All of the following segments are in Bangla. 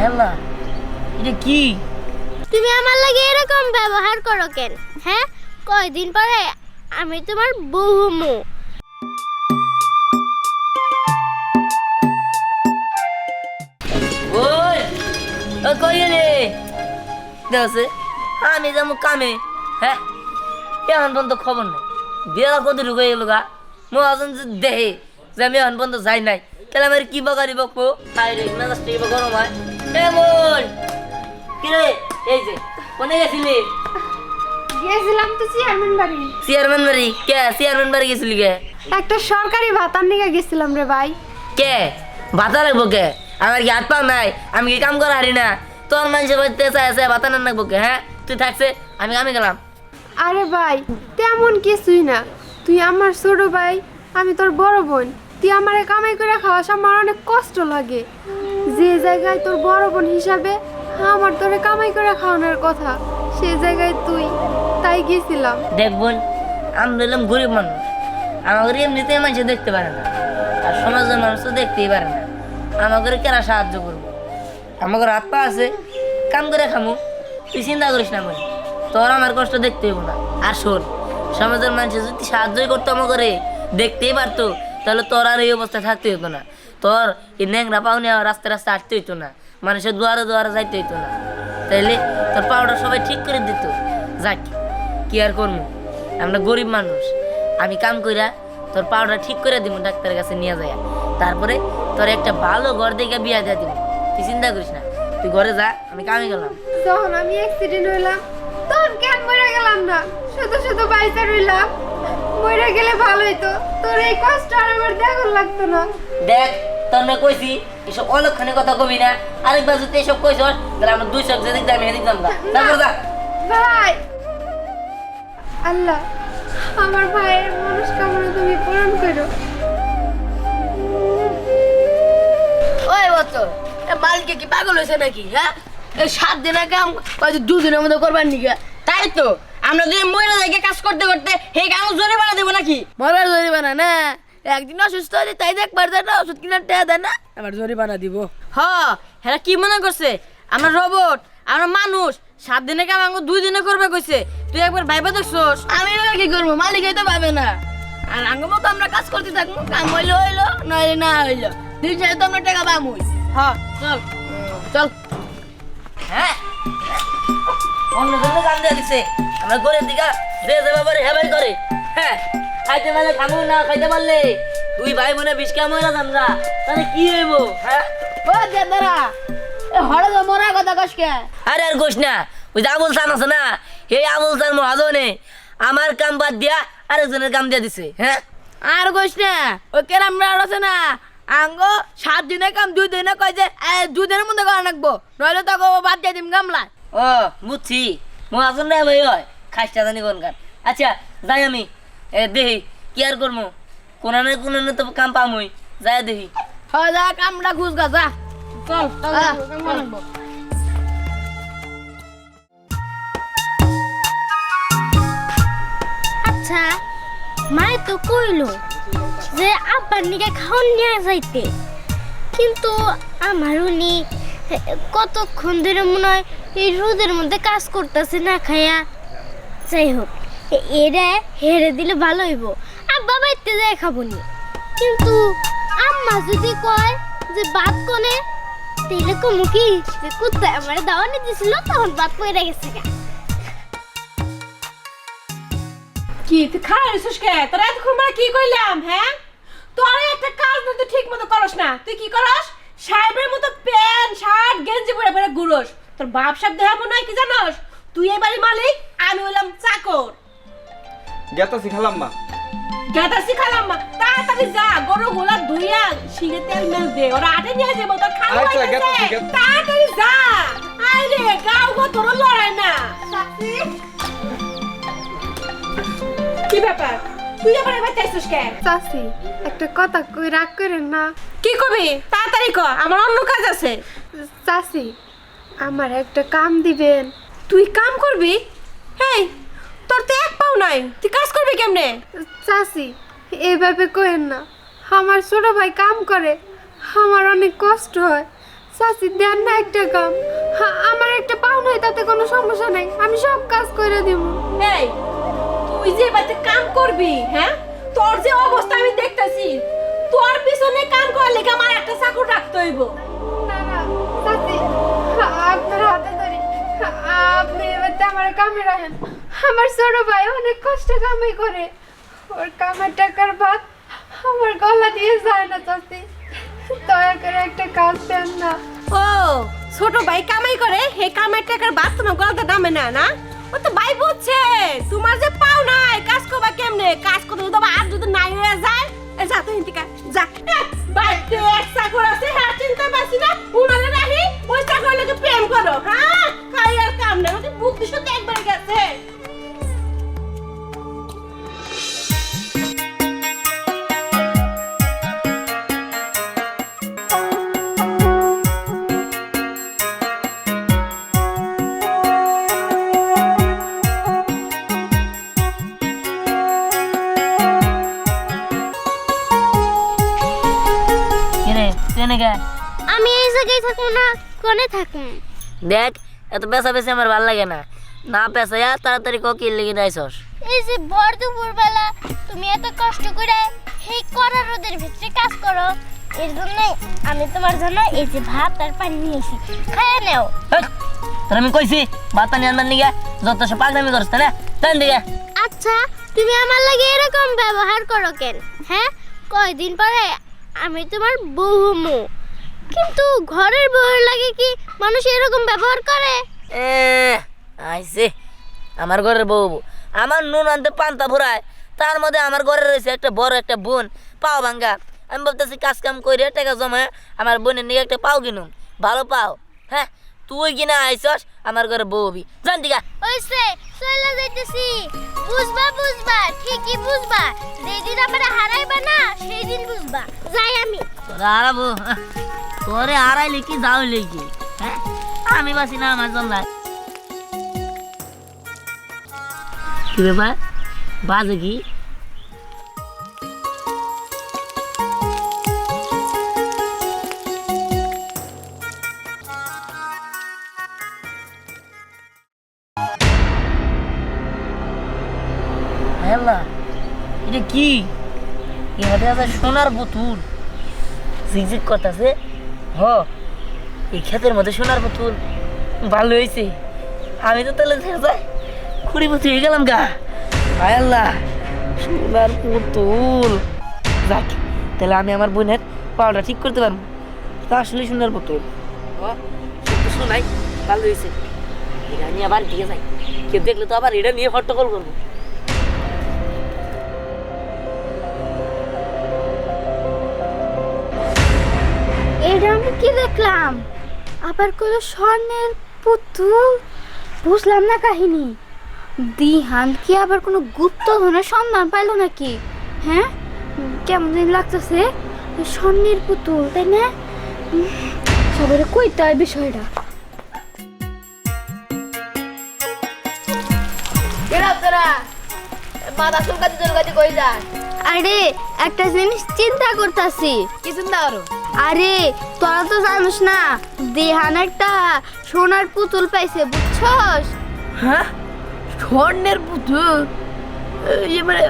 হেলা এটা কি? তুমি আমার লাগে এরকম ব্যবহার করো কেন? হ্যাঁ, কয়দিন পরে আমি তোমার বউ হমু। ওই কই গেলে দেখছে আমি যাবো কামে। হ্যাঁ, এখন পর্যন্ত খবর নেই। বিয়েলা কত ঢুকে গেল গা। মহাজন দেহে যে আমি এখন পর্যন্ত যাই নাই, তাহলে আমার কি বকারি বকবো? মেজাজটা এবার গরম হয়। বল কিরে, এই যে কোনে গেছিলি? গেছিলাম তো চেয়ারম্যান বাড়ি। চেয়ারম্যান বাড়ি? কে চেয়ারম্যান বাড়ি গেছিলি কে? একটা সরকারি ভাতার নিয়ে গেছিলাম রে ভাই। কে ভাতা লাগবো কে? আমার কি হাত পা নাই? আমি কি কাম করা হারি না? তোর মানুষের বাড়িতে চাই ভাতা না লাগবো কে? হ্যাঁ, তুই থাকছে আমি গেলাম। আরে ভাই তেমন কিছুই না, তুই আমার ছোট ভাই, আমি তোর বড় বোন। তুই আমারে কামাই করে খাওয়াস, আমার অনেক কষ্ট লাগে। যে জায়গায় তোর বড় বোন হিসাবে আমার তোরে কামাই করে খাওয়ানোর কথা, সে জায়গায় তুই, তাই গেছিলাম। দেখবেন আমরা হলাম গরিব মানুষ, আমাদের এমনিতে মানুষ দেখতে পারে না, আর সমাজের মানুষ তো দেখতেই পারে না। আমাদের কেনা সাহায্য করবো? আমাদের হাত পা আছে, কাম করে খামু। তুই চিন্তা করিস না, আমি তোর আমার কষ্ট দেখতে হইব না। আর শোন, সমাজের মানুষ যদি সাহায্যই করতো আমাকে দেখতেই পারতো, তাহলে তোর আর এই অবস্থায় থাকতে হইতো না। তোর এই ন্যাংরা পাওনি রাস্তায় রাস্তায় হাঁটতে হইতো না, মানুষের দুয়ারে দুয়ারে যাইতে হইতো না। তাইলে তোর পাউডার সবাই ঠিক করে দিত। যাক, কি আর করবো, আমরা গরিব মানুষ। আমি কাম কইরা তোর পাউডার ঠিক করে দিব, ডাক্তারের কাছে নিয়ে যায়। তারপরে তোর একটা ভালো ঘর দেখে বিয়া দিয়ে দিব। তুই চিন্তা করিস না, তুই ঘরে যা, আমি কামে গেলাম। যখন আমি অ্যাক্সিডেন্ট হইলাম তখন কেন মরে গেলাম না, শুধু শুধু বাইসা রইলাম। মরে গেলে ভালো হইতো, তোর এই কষ্ট আর আমার দেখুন লাগতো না। দেখ, তোর না কইছি এসব অলক্ষণে কথা কবি না। আরেকবার যদি এসব কইস তাহলে আমরা দুই চোখ যেদিক দামি এদিক দাম তারপর যা। ভাই, আল্লাহ আমার ভাইয়ের মনস্কামনা তুমি পূরণ করো। ওই বছর মালিকে কি পাগল হয়েছে নাকি? হ্যাঁ, এই 7 দিনের কাম হয়তো 2 দিনের মধ্যে করবার নিকে। তাই তো আমরা যদি মহিলা থেকে কাজ করতে করতে সেই কাম জরিমানা দেবো নাকি? মরবার জরিমানা না, একদিন অসুস্থ হলে তাই দেখবার দেয় না, ওষুধ কিনার টাকা দেয় না, আবার জরিমানা দিব। হ্যাঁ, কি মনে করছে আমরা রোবট? আমরা মানুষ। 7 দিনের কাম আমাকে 2 দিনে করবে কইছে। তুই একবার ভাইবা দেখছোস? আমি এবার কি করবো? মালিকই তো পাবে না। আর আঙ্গ মতো আমরা কাজ করতে থাকবো, কাম হইলো হইলো, নইলে না হইলো। দিন শেষে তো আমরা টাকা পাবো। হ্যাঁ, চল চল। হ্যাঁ, অন্য জন্য কাম দিয়ে দিচ্ছে। আমরা ঘরের দিকে যে যাবে পারে হেবাই করে। হ্যাঁ, খাইতে পারলে খামু, না খাইতে পারলে তুই ভাই মনে বিষ কাম হয়ে আমরা, তাহলে কি হইব? হ্যাঁ, ও দাদা, এ হড়ে তো মরা কথা কসকে। আরে আর গোস না, ওই যে আবুল চান আছে না, এই আবুল চান মহাজনে আমার কাম বাদ দিয়া আরেকজনের কাম দিয়ে দিছে। হ্যাঁ, আর কইস না, ওই কেরাম আছে না, আঙ্গো 7 দিনের কাম 2 দিনে কয় যে 2 দিনের মধ্যে করা রাখবো, নইলে তো বাদ দিয়ে দিম গামলা। ও বুঝছি, মহাজন রে ভাই হয় খাইটা জানি কোনকার। আচ্ছা যাই আমি, দেখি কি আর করবো, কোনানে কোনানে তো কাম পামই, যাই দেখি। হ্যাঁ, যা কামটা খুঁজ গা, যা চল। আচ্ছা, মায়ে তো কইলো যে আব্বার নিকে খাওন নিয়ে যাইতে, কিন্তু আমার উনি কতক্ষণ ধরে মনে হয় এই রোদের মধ্যে কাজ করতেছে না খাইয়া। যাই হোক, এরা হেরে দিলে ভালো হইব, আব্বা বাইতে যায় খাবো নি। কিন্তু আম্মা যদি কয় যে ভাত কোনে, তাইলে কমু কি যে কুত্তায় আমার দাওয়ানি দিছিল, তখন ভাত পয়রা গেছে গা। কি তুই খাইছিস কে? তোর এতক্ষণ মানে কি কইলাম? হ্যাঁ, তোর একটা কাজ না, তুই ঠিক মতো করস না। তুই কি করস? সাহেবের মতো প্যান্ট শার্ট গেঞ্জি পরে পরে ঘুরোস। তোর বাপ সাহেব দেহা মনে হয় কি জানোস? তুই এই বাড়ির মালিক, আমি হইলাম চাকর। গেতা শিখালাম মা। গেদা শিখালাম মা, তাড়াতাড়ি যা, গরু গোলা ধুইয়া শিঙে তেল মেল দে, ওরা আটে নিয়ে যাবো, তোর খাওয়া আচ্ছা, হয়ে গেতা গেছে। শিখে- তাড়াতাড়ি যা। আরে গাও গো তোর লড়াই না। কি ব্যাপার? তুই আবার এবার চাইছিস কে? চাচি, একটা কথা কই, রাগ করেন না। কি কবি? তাড়াতাড়ি ক, আমার অন্য কাজ আছে। চাচি, আমার একটা কাম দিবেন? তুই কাম করবি? হেই, তোর তো এক পাও নাই, তুই কাজ করবি কেমনে? চাচি, এইভাবে কইেন না, আমার ছোট ভাই কাম করে, আমার অনেক কষ্ট হয়। চাচি দেন না একটা কাম। আমার একটা পাও নাই, তাতে কোনো সমস্যা নাই, আমি সব কাজ করে দিব। এই তুই যে বাড়িতে কাম করবি, হ্যাঁ তোর যে অবস্থা আমি দেখতাছি, তোর পিছনে কাম করলে কি আমার একটা চাকর রাখতে হইব। না না চাচি, আপনার হাতে ধরি, আপনি এবারে আমার কামে রাখেন। আমার ছোট ভাই অনেক কষ্ট কামাই করে, ওর কামার টাকার ভাত আমার গলা দিয়ে যায় না চাচি, দয়া করে একটা কাজ দেন না। ও ছোট ভাই কামাই করে, হে কামাই টাকার বাদ তোমার গলাতে দামে না না? ও তো ভাই বুঝছে তোমার যে পাও নাই, কাজ করবা কেমনে? কাজ করতে তো আর যদি নাই হয়ে যায়, এ যা তুই হিন্দিকা যা। বাইতে এক চাকর আছে, হ্যাঁ চিন্তা পাচ্ছি না, উনারে রাখি ওই চাকর লাগে প্রেম করো। হ্যাঁ খাই আর কাম নেই, ওদের বুদ্ধি শুদ্ধ একবার গেছে। কিরে তুই নাকি আমি এই জায়গায় থাকবো না, কোনে থাকুন? দেখ, এত পেশা পেশা আমার ভালো লাগে না, না পেশায়া তাড়াতাড়ি কোকিল লেগে যাইছস। এই যে ভর দুপুর বেলা তুমি এত কষ্ট করে এই কড়া রোদের ভিতরে কাজ করো, এর জন্য আমি তোমার জন্য এই যে ভাত আর পানি নিয়েছি, খাইয়ে নেও। তোর আমি কইছি ভাত পানি আনবার নিগে, যত সব পাগলামি করছ না তাই দিকে। আচ্ছা তুমি আমার লাগে এরকম ব্যবহার করো কেন? হ্যাঁ কয়দিন পরে আমি তোমার বউ হমু, কিন্তু ঘরের বউয়ের লাগে কি মানুষ এরকম ব্যবহার করে? এ আইছে আমার ঘরের বউ, আমার নুন আনতে পান্তা ফুরায়, তার মধ্যে আমার ঘরে রয়েছে একটা বড় একটা বোন পাও ভাঙ্গা। আমি ভাবতেছি কাজ কাম করে টাকা জমা আমার বোনের নিয়ে একটা পাও কিনুম, ভালো পাও। হ্যাঁ তুই কিনা আইসস আমার ঘরে বউ হবি, জান দিকা। ওইসে চলে যাইতেছি, বুঝবা বুঝবা ঠিকই বুঝবা, যেদিন আমরা হারাইবা না সেই দিন বুঝবা। যাই আমি। তোরা হারাবো, তোরে হারাইলে কি যাও লেগে, হ্যাঁ আমি বাসি না আমার জন্মায়। কি ব্যাপার বাজে কি? আল্লাহ, এটা কি? এখানে আছে সোনার বোতল, ঝিকঝিক করতেছে। হ এই ক্ষেতের মধ্যে সোনার বোতল, ভালো হয়েছে। আমি তো তাহলে খুঁড়ি বছর হয়ে গেলাম গা। হায় আল্লাহ, সোনার বোতল। যাক, তাহলে আমি আমার বোনের পাওয়াটা ঠিক করতে পারবো। তা আসলে সোনার বোতল শোনাই, ভালো হয়েছে। এটা নিয়ে আবার দিকে যাই, কেউ দেখলে তো আবার এটা নিয়ে হট্টগোল করবো। এটা আমি কি দেখলাম? আবার কোনো স্বর্ণের পুতুল, বুঝলাম না কাহিনী। দিহান কি আবার কোনো গুপ্ত ধনের সন্ধান পাইলো নাকি? হ্যাঁ কেমন দিন লাগতেছে, স্বর্ণের পুতুল তাই না? সবাই কইতে হয় বিষয়টা। আরে একটা জিনিস চিন্তা করতেছি। কি চিন্তা করো? আরে তোরা তো জানিস না, দেহান একটা সোনার পুতুল পাইছে, বুঝছস? হ্যাঁ স্বর্ণের পুতুল? এবারে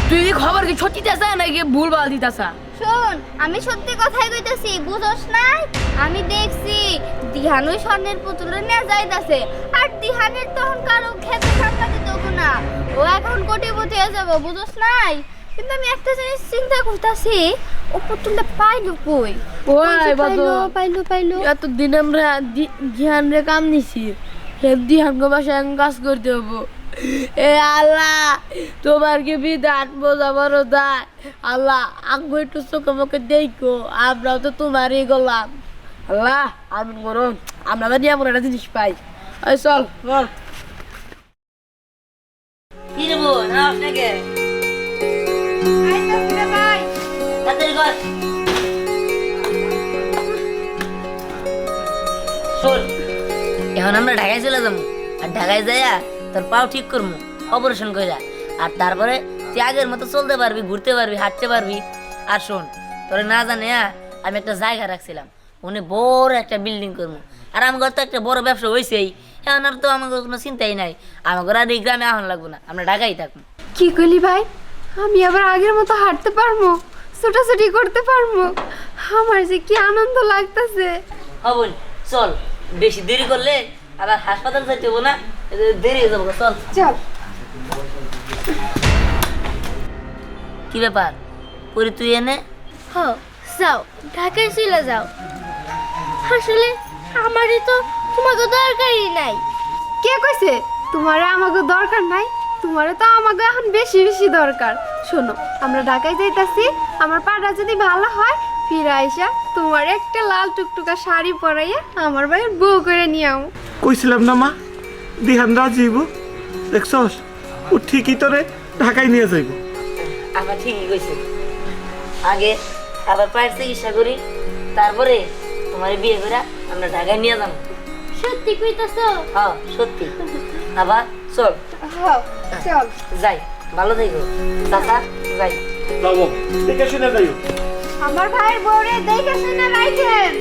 তুই খবর কি সত্যি দিতেছ নাকি ভুলভাল দিতেছ? শোন আমি সত্যি কথাই কইতাছি, বুঝছস না? আমি দেখছি দিহান ওই স্বর্ণের পুতুল নিয়ে যাইতাছে, আর দিহানের তখন কারো খেতে ঠান্ডা দিত না, ও এখন কোটিপতি হয়ে যাবো, বুঝছস নাই? কিন্তু আমি একটা জিনিস চিন্তা করতেছি, ও পুতুলটা পাইলো কই? ওই বাবা, পাইলো এতদিন আমরা ধ্যান রে কাম নিছি, ধ্যান গো বাসায় কাজ করতে হবো। এ আল্লাহ, তোমার কি বিধান বোঝা বড় দায়। আল্লাহ আঙ্গু একটু চোখে মুখে দেখো, আমরাও তো তোমারই গোলাম। আল্লাহ আমিন করো, আমরা জানি এমন একটা জিনিস পাই। এই চল বল। কি দেবো না আপনাকে? তাড়াতাড়ি কর। শোন, এখন আমরা ঢাকায় চলে যাবো, আর ঢাকায় যাইয়া তোর পাও ঠিক করবো অপারেশন কইরা, আর তারপরে তুই আগের মতো চলতে পারবি, ঘুরতে পারবি, হাঁটতে পারবি। আর শোন, তোরে না জানে আমি একটা জায়গা রাখছিলাম, উনি বড় একটা বিল্ডিং করবো আর আমার তো একটা বড় ব্যবসা হয়েছেই এখন আর তো আমাকে কোনো চিন্তাই নাই আমাকে আর এই গ্রামে আহন লাগবো না আমরা ঢাকায় থাকবো কি কইলি ভাই আমি আবার আগের মতো হাঁটতে পারবো ছোটাছুটি করতে পারবো আমার যে কি আনন্দ লাগতেছে হ্যাঁ বোন চল বেশি দেরি করলে আবার হাসপাতাল যাইতে হবো না দেরি হয়ে যাবো চল চল কি ব্যাপার পরি তুই এনে হ যাও ঢাকায় চলে যাও আসলে আমারই তো তোমাকে দরকারই নাই কে কইছে তোমারে আমাকে দরকার নাই তোমারে তো আমাকে এখন বেশি বেশি দরকার শোনো আমরা ঢাকায় যাইতাছি আমার পাটা যদি ভালো হয় ফিরে আইসা তোমার একটা লাল টুকটুকা শাড়ি পরাইয়া আমার ভাইয়ের বউ করে নিয়ে আও কইছিলাম না মা দিহান রাজিব দেখছস ও ঠিকই তোরে ঢাকায় নিয়ে যাইব আমার ঠিকই কইছে আগে আবার পায়ের চিকিৎসা করি তারপরে তোমার বিয়ে করে আমরা ঢাকায় নিয়ে যাবো সত্যি কইতাছো হ্যাঁ সত্যি আবার চল চল যাই ভালো থেকো চাচা যাই যাবো দেখে শুনে যাইও আমার ভাইয়ের বউরে দেখে শুনে রাখেন